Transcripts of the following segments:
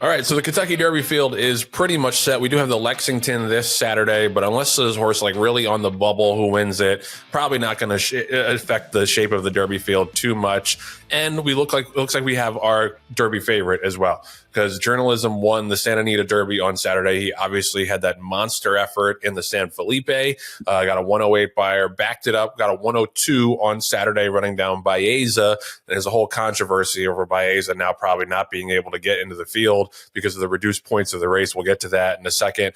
All right, so the Kentucky Derby field is pretty much set. We do have the Lexington this Saturday, but unless there's a horse like really on the bubble who wins it, probably not going to affect the shape of the Derby field too much. And looks like we have our Derby favorite as well, because Journalism won the Santa Anita Derby on Saturday. He obviously had that monster effort in the San Felipe. Got a 108 buyer, backed it up, got a 102 on Saturday running down Baeza. There's a whole controversy over Baeza now probably not being able to get into the field because of the reduced points of the race. We'll get to that in a second.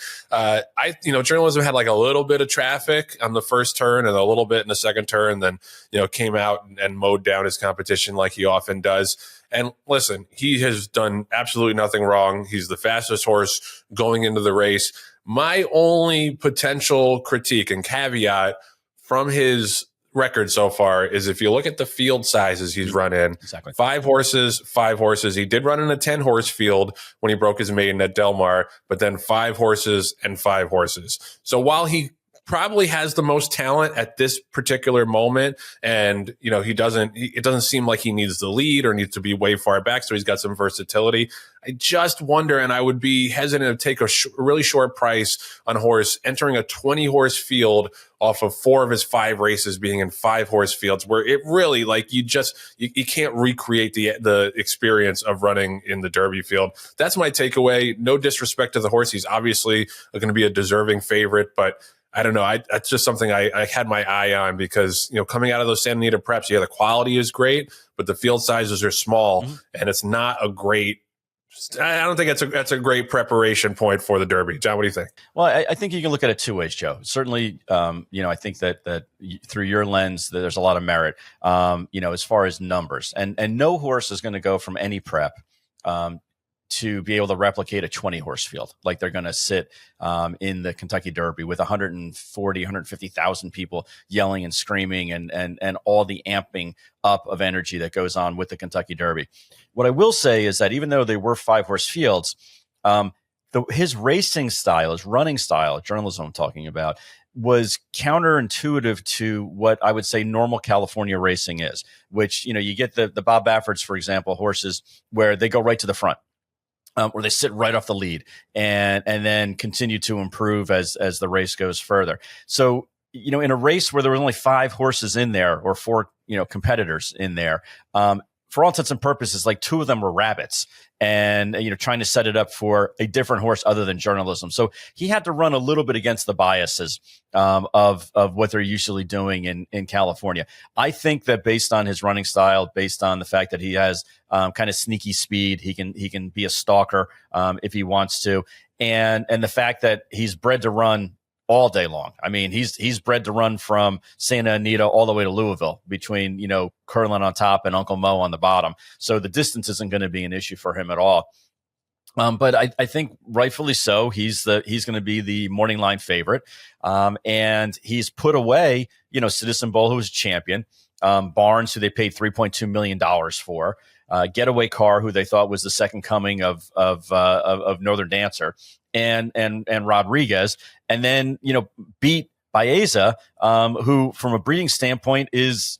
Journalism had like a little bit of traffic on the first turn and a little bit in the second turn, then, came out and mowed down his competition like he often does. And listen, he has done absolutely nothing wrong. He's the fastest horse going into the race. My only potential critique and caveat from his record so far is if you look at the field sizes he's run in, exactly 5 horses. He did run in a 10-horse field when he broke his maiden at Del Mar, but then 5 horses and 5 horses. So while he probably has the most talent at this particular moment, and it doesn't seem like he needs the lead or needs to be way far back, so he's got some versatility. I just wonder, and I would be hesitant to take a really short price on a horse entering a 20-horse field off of 4 of his 5 races being in 5-horse fields, where it really, like, you can't recreate the experience of running in the Derby field. That's my takeaway. No disrespect to the horse. He's obviously going to be a deserving favorite, but I don't know. That's just something I had my eye on because, coming out of those Santa Anita preps, the quality is great, but the field sizes are small, and it's not a great. I don't think that's a great preparation point for the Derby. John, what do you think? Well, I think you can look at it 2 ways, Joe. Certainly, I think that through your lens, there's a lot of merit, as far as numbers. And no horse is going to go from any prep to be able to replicate a 20-horse field like they're going to sit in the Kentucky Derby with 150,000 people yelling and screaming and all the amping up of energy that goes on with the Kentucky Derby. What I will say is that even though they were 5-horse fields, his racing style, his running style, Journalism I'm talking about, was counterintuitive to what I would say normal California racing is, which, you get the Bob Baffords, for example, horses where they go right to the front. Or they sit right off the lead and then continue to improve as the race goes further. So, in a race where there were only 5 horses in there or 4, competitors in there, for all intents and purposes, like 2 of them were rabbits and, trying to set it up for a different horse other than Journalism. So he had to run a little bit against the biases of what they're usually doing in California. I think that based on his running style, based on the fact that he has kind of sneaky speed, he can be a stalker if he wants to. And the fact that he's bred to run all day long. I mean, he's bred to run from Santa Anita all the way to Louisville between, Curlin on top and Uncle Mo on the bottom. So the distance isn't going to be an issue for him at all. But I think rightfully so. He's going to be the morning line favorite. And he's put away, Citizen Bowl, who was a champion, Barnes, who they paid $3.2 million for, Getaway Car, who they thought was the second coming of Northern Dancer, and Rodriguez, and then, beat Baeza, who from a breeding standpoint is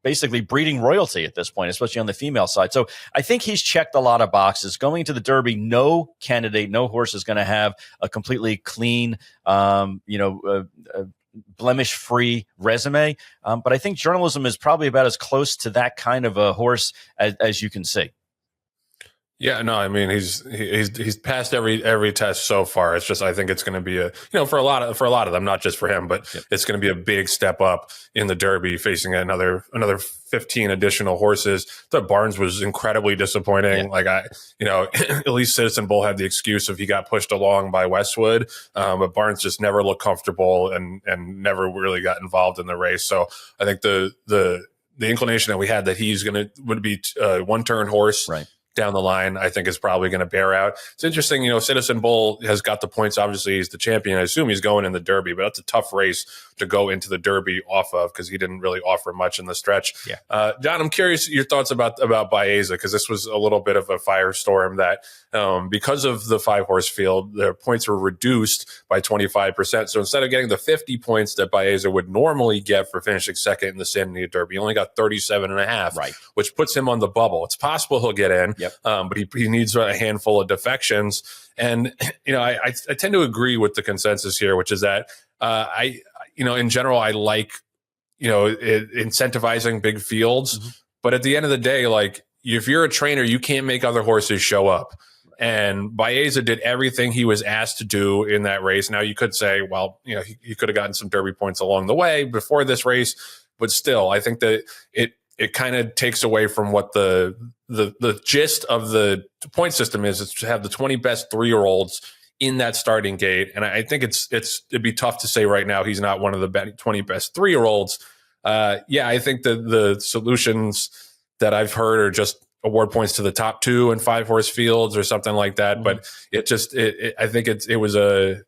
basically breeding royalty at this point, especially on the female side. So I think he's checked a lot of boxes. Going into the Derby, no horse is going to have a completely clean, blemish-free resume. But I think Journalism is probably about as close to that kind of a horse as you can see. Yeah, no, I mean he's passed every test so far. It's just I think it's going to be for a lot of them, not just for him, but It's going to be a big step up in the Derby, facing another 15 additional horses. The Barnes was incredibly disappointing. Yeah. At least Citizen Bull had the excuse of he got pushed along by Westwood, but Barnes just never looked comfortable and never really got involved in the race. So I think the inclination that we had that would be a 1-turn horse. Right. Down the line, I think is probably going to bear out. It's interesting, Citizen Bull has got the points. Obviously, he's the champion. I assume he's going in the Derby, but that's a tough race to go into the Derby off of because he didn't really offer much in the stretch. Yeah. John, I'm curious your thoughts about Baeza, because this was a little bit of a firestorm that because of the 5-horse field, their points were reduced by 25%. So instead of getting the 50 points that Baeza would normally get for finishing second in the Santa Anita Derby, he only got 37.5, right, which puts him on the bubble. It's possible he'll get in. Yep. But he needs a handful of defections. And, I tend to agree with the consensus here, which is that in general, I like, incentivizing big fields. Mm-hmm. But at the end of the day, like, if you're a trainer, you can't make other horses show up. And Baeza did everything he was asked to do in that race. Now you could say, well, he could have gotten some Derby points along the way before this race, but still, I think that it kind of takes away from what the gist of the point system is to have the 20 best 3-year-olds in that starting gate. And I think it'd be tough to say right now he's not one of the 20 best 3-year-olds. I think that the solutions that I've heard are just award points to the top 2 and 5-horse fields or something like that. Mm-hmm. But I think it was a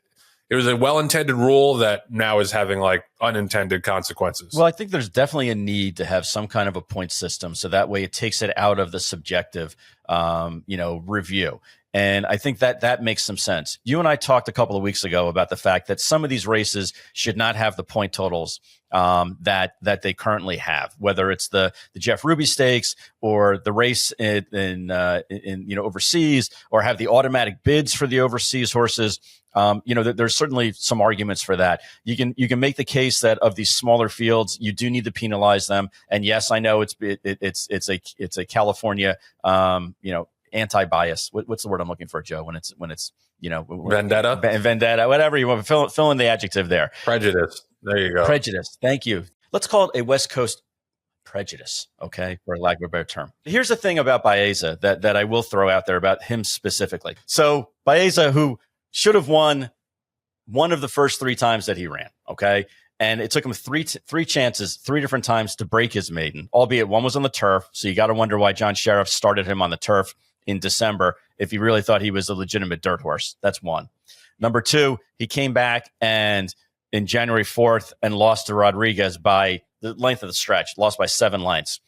well-intended rule that now is having like unintended consequences. Well, I think there's definitely a need to have some kind of a point system, so that way it takes it out of the subjective, review. And I think that makes some sense. You and I talked a couple of weeks ago about the fact that some of these races should not have the point totals that they currently have, whether it's the Jeff Ruby Stakes or the race in overseas, or have the automatic bids for the overseas horses. There's certainly some arguments for that. You can make the case that of these smaller fields, you do need to penalize them. And yes, I know it's a California anti-bias. What's the word I'm looking for, Joe? When it's vendetta, whatever you want. Fill in the adjective there. Prejudice. There you go. Prejudice. Thank you. Let's call it a West Coast prejudice, okay, for lack of a better term. Here's the thing about Baeza that I will throw out there about him specifically. So Baeza, who should have won one of the first 3 times that he ran, okay? And it took him three chances, 3 different times to break his maiden, albeit one was on the turf. So you got to wonder why John Sheriff started him on the turf in December if he really thought he was a legitimate dirt horse. That's one. Number 2, he came back and in January 4th and lost to Rodriguez by the length of the stretch, lost by 7 lengths.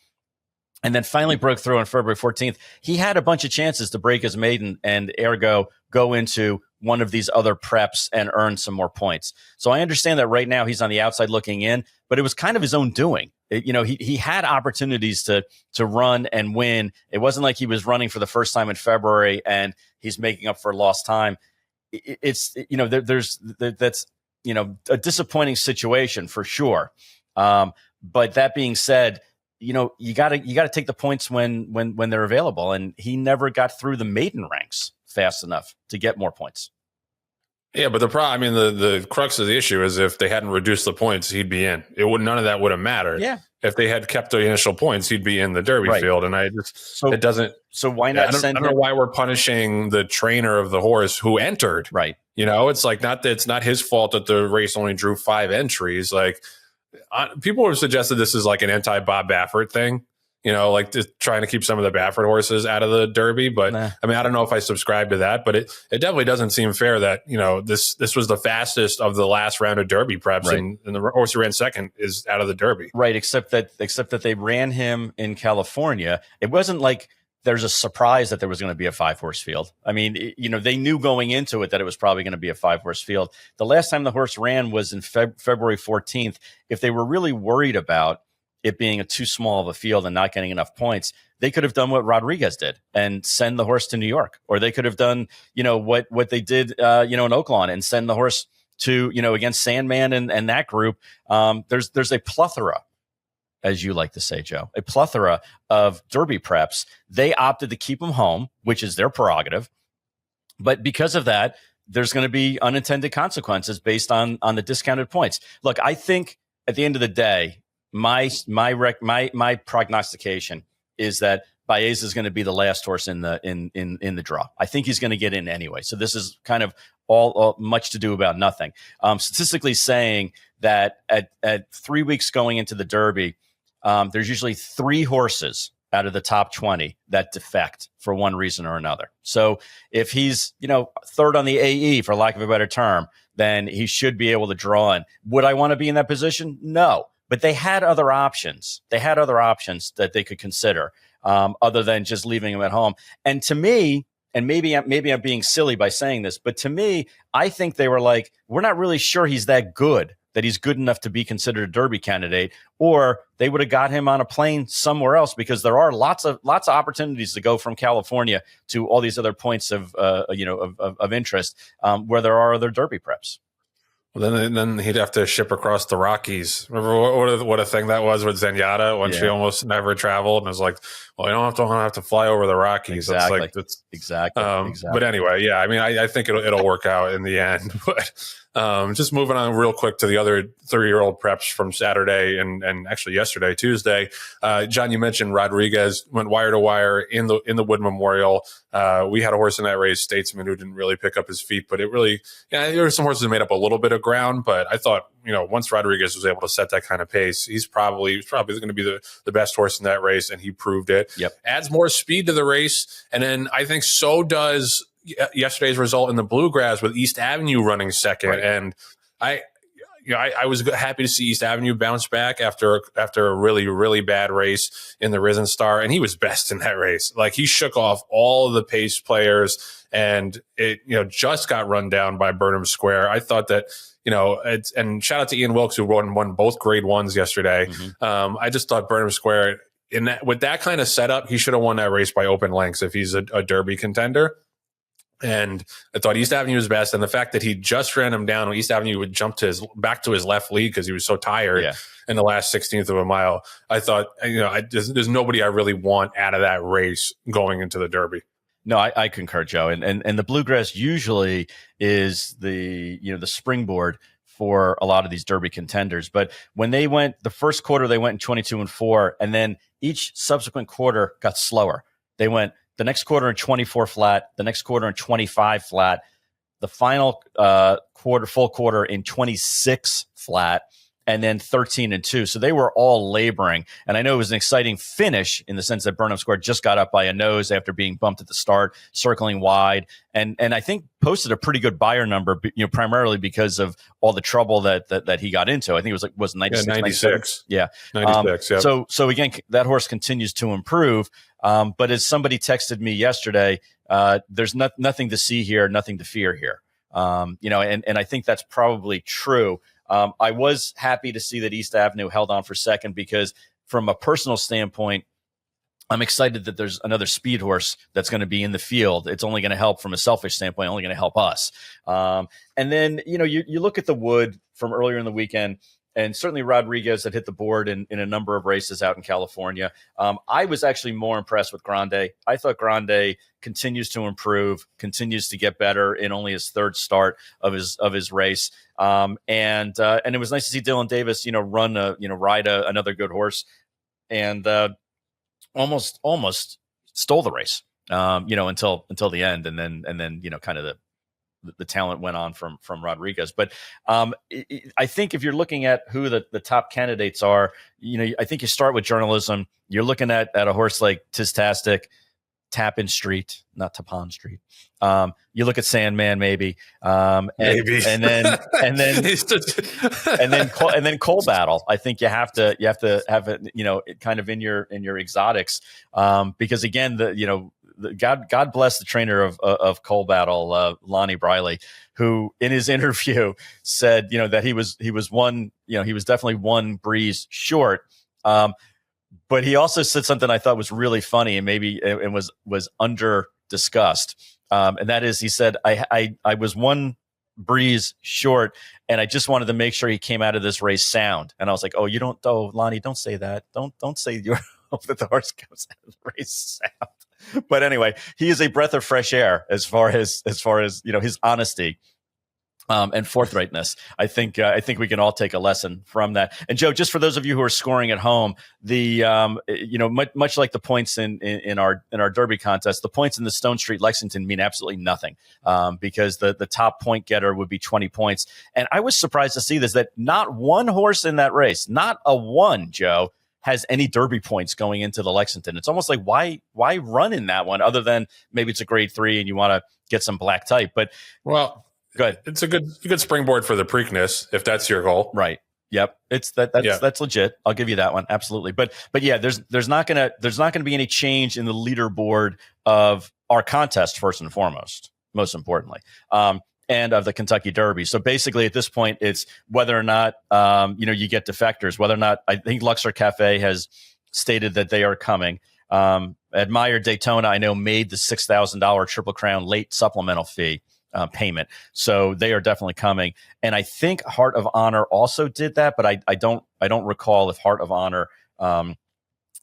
And then finally broke through on February 14th. He had a bunch of chances to break his maiden and ergo go into one of these other preps and earn some more points. So I understand that right now he's on the outside looking in, but it was kind of his own doing. He had opportunities to run and win. It wasn't like he was running for the first time in February and he's making up for lost time. That's a disappointing situation for sure. But that being said, you gotta take the points when they're available, and he never got through the maiden ranks fast enough to get more points. Yeah, but the crux of the issue is if they hadn't reduced the points, he'd be in. None of that would have mattered. Yeah. If they had kept the initial points, he'd be in the Derby field, and it doesn't. So why not send? I don't know why we're punishing the trainer of the horse who entered. Right. It's like it's not his fault that the race only drew 5 entries. Like people have suggested this is like an anti-Bob Baffert thing. Like trying to keep some of the Baffert horses out of the Derby. But nah. I don't know if I subscribe to that, but it definitely doesn't seem fair that, this was the fastest of the last round of Derby preps, right, and the horse who ran second is out of the Derby. Right. Except that they ran him in California. It wasn't like there's a surprise that there was going to be a 5-horse field. I mean, they knew going into it that it was probably going to be a 5-horse field. The last time the horse ran was in February 14th. If they were really worried about it being too small of a field and not getting enough points, they could have done what Rodriguez did and send the horse to New York, or they could have done, what they did, in Oaklawn and send the horse to, against Sandman and that group. There's a plethora, as you like to say, Joe, a plethora of Derby preps. They opted to keep them home, which is their prerogative. But because of that, there's going to be unintended consequences based on the discounted points. Look, I think at the end of the day, my prognostication is that Baeza is going to be the last horse in the draw. I think he's going to get in anyway. So this is kind of all much to do about nothing. Statistically saying that at 3 weeks going into the Derby, there's usually 3 horses out of the top 20 that defect for one reason or another. So if he's, third on the AE, for lack of a better term, then he should be able to draw in. Would I want to be in that position? No. But they had other options. They had other options that they could consider, other than just leaving him at home. And to me, and maybe I'm being silly by saying this, but to me, I think they were like, we're not really sure he's that good that he's good enough to be considered a Derby candidate, or they would have got him on a plane somewhere else, because there are lots of opportunities to go from California to all these other points of interest where there are other Derby preps. Well, then he'd have to ship across the Rockies. Remember what a thing that was with Zenyatta when she almost never traveled, and it was like, well, you don't have to fly over the Rockies. Exactly. Exactly. But anyway, yeah, I mean, I think it'll work out in the end. But just moving on real quick to the other 3-year-old preps from Saturday and actually yesterday, Tuesday. John, you mentioned Rodriguez went wire to wire in the Wood Memorial. We had a horse in that race, Statesman, who didn't really pick up his feet, but it really, there were some horses that made up a little bit of ground. But I thought, once Rodriguez was able to set that kind of pace, he's probably going to be the best horse in that race, and he proved it. Yep. Adds more speed to the race, and then I think so does yesterday's result in the Bluegrass with East Avenue running second. Right. And I was happy to see East Avenue bounce back after a really, really bad race in the Risen Star, and he was best in that race. Like, he shook off all of the pace players, and it just got run down by Burnham Square. I thought that and shout out to Ian Wilkes, who won both grade ones yesterday. Mm-hmm. I just thought Burnham Square with that kind of setup, he should have won that race by open lengths if he's a Derby contender. And I thought East Avenue was best. And the fact that he just ran him down, East Avenue would jump back to his left lead because he was so tired in the last 16th of a mile. I thought, there's nobody I really want out of that race going into the Derby. No, I concur, Joe. And the Bluegrass usually is the springboard for a lot of these Derby contenders. But when they went the first quarter, they went in 22-4, and then each subsequent quarter got slower. They went the next quarter in 24 flat, the next quarter in 25 flat, the final full quarter in 26 flat, and then 13-2. So they were all laboring. And I know it was an exciting finish in the sense that Burnham Square just got up by a nose after being bumped at the start, circling wide, and I think posted a pretty good buyer number, primarily because of all the trouble that he got into. I think it was 96. 96. Yeah. 96. Yeah. So again, that horse continues to improve. But as somebody texted me yesterday, there's nothing to see here, nothing to fear here. And I think that's probably true. I was happy to see that East Avenue held on for second, because from a personal standpoint, I'm excited that there's another speed horse that's going to be in the field. It's only going to help from a selfish standpoint, only going to help us. And then, you look at the Wood from earlier in the weekend, and certainly Rodriguez had hit the board in a number of races out in California. I was actually more impressed with Grande. I thought Grande continues to improve, continues to get better in only his third start of his race. And it was nice to see Dylan Davis, ride another good horse, and almost stole the race, until the end, and then kind of the talent went on from Rodriguez. But I think if you're looking at who the top candidates are, I think you start with journalism. You're looking at a horse like Tistastic, Tappan Street, not Tappan Street. You look at Sandman, maybe, maybe, and then Coal Battle. I think you have to have it, kind of in your exotics, because again, God bless the trainer of Coal Battle, Lonnie Briley, who in his interview said, that he was definitely one breeze short. But he also said something I thought was really funny, and maybe it was under discussed. And that is, he said, I was one breeze short, and I just wanted to make sure he came out of this race sound. And I was like, Lonnie, don't say that. Don't say you hope that the horse comes out of the race sound. But anyway, he is a breath of fresh air as far as his honesty and forthrightness. I think we can all take a lesson from that. And Joe, just for those of you who are scoring at home, much like the points in our Derby contest, the points in the Stone Street Lexington mean absolutely nothing, because the top point getter would be 20 points. And I was surprised to see this, that not one horse in that race, not a one, Joe, has any Derby points going into the Lexington. It's almost like, why run in that one, other than maybe it's a grade 3 and you want to get some black type. But good. It's a good springboard for the Preakness, if that's your goal. Right. Yep. That's legit. I'll give you that one. Absolutely. But yeah, there's not gonna be any change in the leaderboard of our contest, first and foremost, most importantly. and of the Kentucky Derby. So basically, at this point, it's whether or not you get defectors. Whether or not, I think Luxor Cafe has stated that they are coming. Admire Daytona, I know, made the $6,000 Triple Crown late supplemental fee payment, so they are definitely coming. And I think Heart of Honor also did that, but I don't recall if Heart of Honor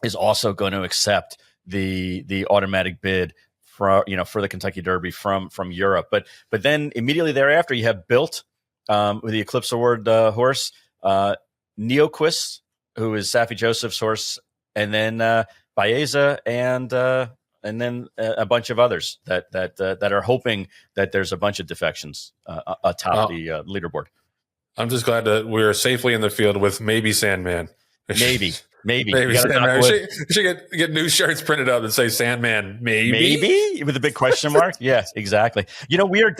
is also going to accept the automatic bid for the Kentucky Derby from Europe. But then immediately thereafter, you have Built with the Eclipse Award horse, Neoquist, who is Safi Joseph's horse, and then Baeza, and then a bunch of others that are hoping that there's a bunch of defections atop the leaderboard. I'm just glad that we're safely in the field with maybe Sandman. Maybe Sandman. We should get new shirts printed up and say Sandman. Maybe with a big question mark. Yeah, exactly. We are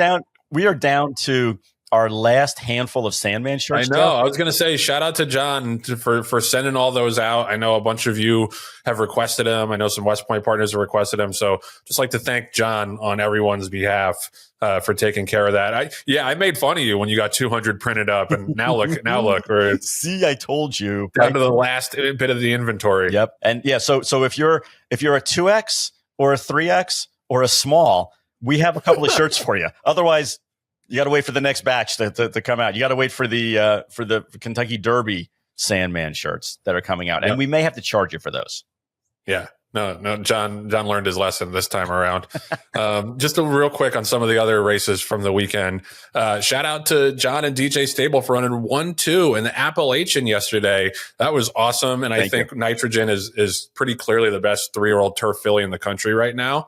down to our last handful of Sandman shirts. I know. I was going to say, shout out to John for sending all those out. I know a bunch of you have requested them. I know some West Point partners have requested them. So just like to thank John on everyone's behalf for taking care of that. I made fun of you when you got 200 printed up, and now look. See, I told you. Down to the last bit of the inventory. Yep. And yeah, so if you're a 2X or a 3X or a small, we have a couple of shirts for you. Otherwise, you got to wait for the next batch to come out. You got to wait for the Kentucky Derby Sandman shirts that are coming out, and we may have to charge you for those. Yeah, no. John learned his lesson this time around. Just a real quick on some of the other races from the weekend. Shout out to John and DJ Stable for running 1-2 in the Appalachian yesterday. That was awesome, and I think Nitrogen is pretty clearly the best 3-year-old turf filly in the country right now.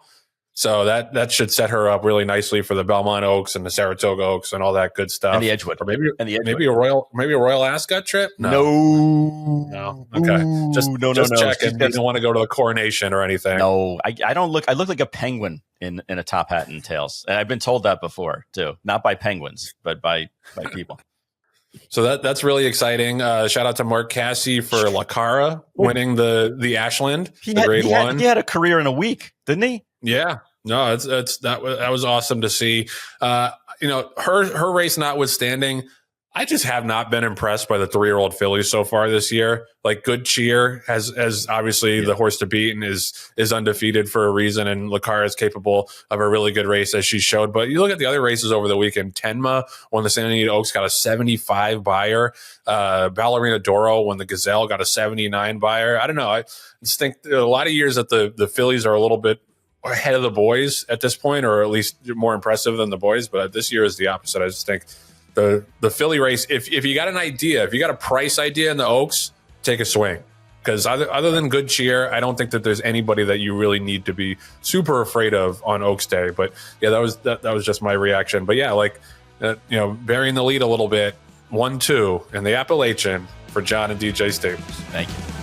So that should set her up really nicely for the Belmont Oaks and the Saratoga Oaks and all that good stuff. And the Edgewood. Or maybe a Royal Ascot trip? No. Okay. Just checking. You don't want to go to the coronation or anything. No, I don't look. I look like a penguin in a top hat and tails. And I've been told that before too. Not by penguins, but by people. So that's really exciting. Shout out to Mark Cassie for La Cara winning the Ashland, Grade 1. He had a career in a week, didn't he? Yeah, no, that was awesome to see. Her race notwithstanding, I just have not been impressed by the 3-year-old fillies so far this year. Like Good Cheer has obviously the horse to beat and is undefeated for a reason, and La Cara is capable of a really good race as she showed. But you look at the other races over the weekend. Tenma won the Santa Anita Oaks, got a 75 buyer. Ballerina Doro won the Gazelle, got a 79 buyer. I don't know. I just think a lot of years that the fillies are a little bit ahead of the boys at this point, or at least more impressive than the boys. But this year is the opposite. I just think the filly race, if you got an idea, if you got a price idea in the Oaks, take a swing. Because other than Good Cheer, I don't think that there's anybody that you really need to be super afraid of on Oaks Day. But yeah, that was just my reaction. But yeah, burying the lead a little bit, 1-2 in the Appalachian for John and DJ Staples. Thank you.